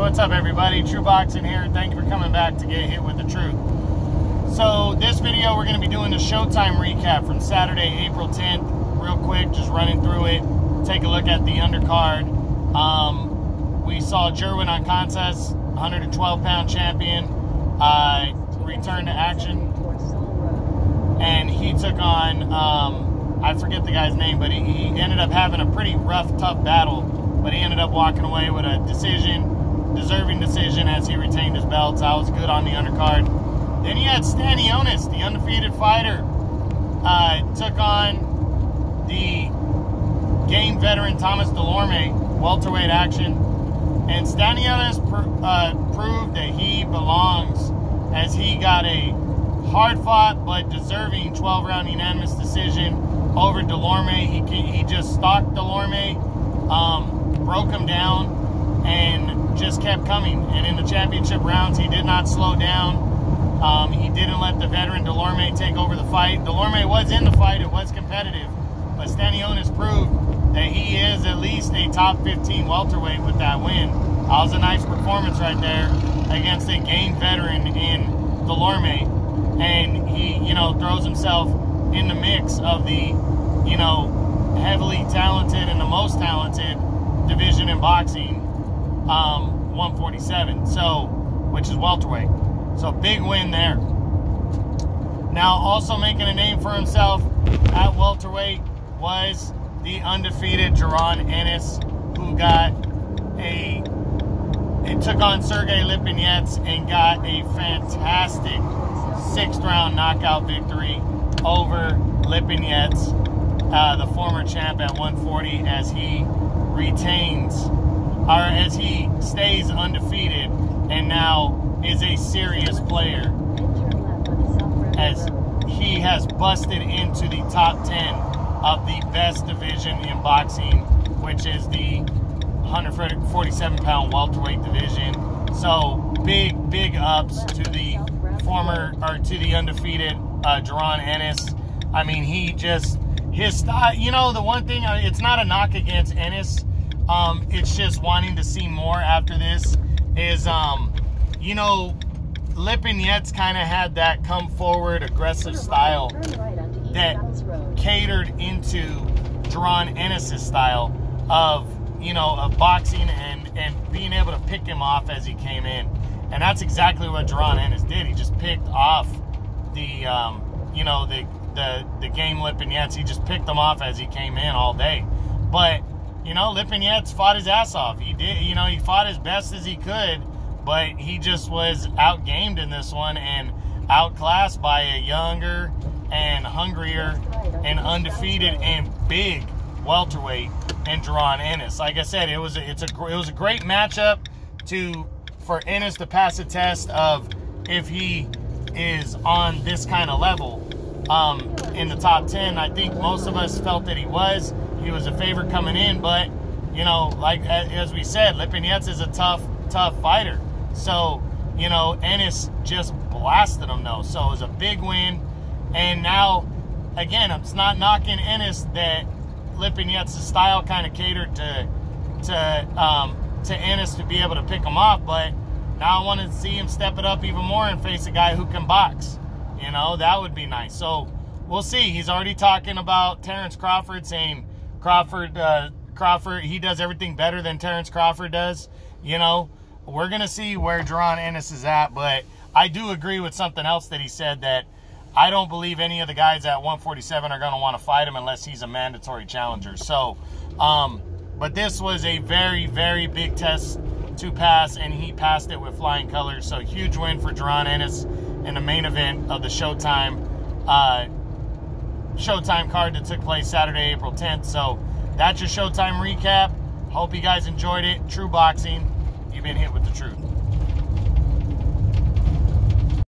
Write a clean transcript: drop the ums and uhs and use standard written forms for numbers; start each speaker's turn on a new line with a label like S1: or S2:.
S1: what's up everybody? True Boxing here. Thank you for coming back to get hit with the truth. So this video we're going to be doing the Showtime recap from Saturday, April 10th. Real quick, just running through it. Take a look at the undercard. We saw Jerwin on contest, 112-pound champion, return to action. And he took on, I forget the guy's name, but he ended up having a pretty rough, tough battle. But he ended up walking away with a deserving decision as he retained his belts. I was good on the undercard. Then you had Ennis, the undefeated fighter, took on the game veteran Thomas Delorme, welterweight action. And Ennis proved that he belongs as he got a hard-fought but deserving 12-round unanimous decision over Delorme. He just stalked Delorme, broke him down, and just kept coming. And in the championship rounds, he did not slow down. He didn't let the veteran Delorme take over the fight. Delorme was in the fight. It was competitive. But Ennis proved that he is at least a top 15 welterweight with that win. That was a nice performance right there against a game veteran in Delorme. And he, throws himself in the mix of the, heavily talented and the most talented division in boxing, 147, which is welterweight. So big win there. Now also making a name for himself at welterweight was the undefeated Ennis, who took on Sergey Lipinets and got a fantastic 6th-round knockout victory over Lipinets, the former champ at 140, as he as he stays undefeated and now is a serious player, as he has busted into the top 10 of the best division in boxing, which is the 147-pound welterweight division. So big ups to the undefeated Ennis. I mean, his style, the one thing, it's not a knock against Ennis, it's just wanting to see more after this, is, Lipinets kind of had that come forward, aggressive style that catered into Ennis' style of boxing and being able to pick him off as he came in. And that's exactly what Ennis did. He just picked off the game Lipinets. He just picked them off as he came in all day. But, Lipinets fought his ass off. He did, he fought as best as he could, but he just was outgamed in this one and outclassed by a younger and hungrier and undefeated and big welterweight in Ennis. Like I said, it was a great matchup for Ennis to pass the test of if he is on this kind of level in the top 10. I think most of us felt that he was a favorite coming in, but like as we said, Lipinets is a tough fighter. So Ennis just blasted him though. So it was a big win. And now again, it's not knocking Ennis that Lipinets' style kind of catered to Ennis to be able to pick him off, but now I want to see him step it up even more and face a guy who can box. That would be nice. So we'll see. He's already talking about Terrence Crawford, saying Crawford, he does everything better than Terrence Crawford does. We're going to see where Ennis is at, but I do agree with something else that he said, that I don't believe any of the guys at 147 are going to want to fight him unless he's a mandatory challenger. So, but this was a very, very big test to pass, and he passed it with flying colors. So huge win for Ennis in the main event of the Showtime card that took place Saturday, April 10th. So that's your Showtime recap. Hope you guys enjoyed it. True Boxing, you've been hit with the truth.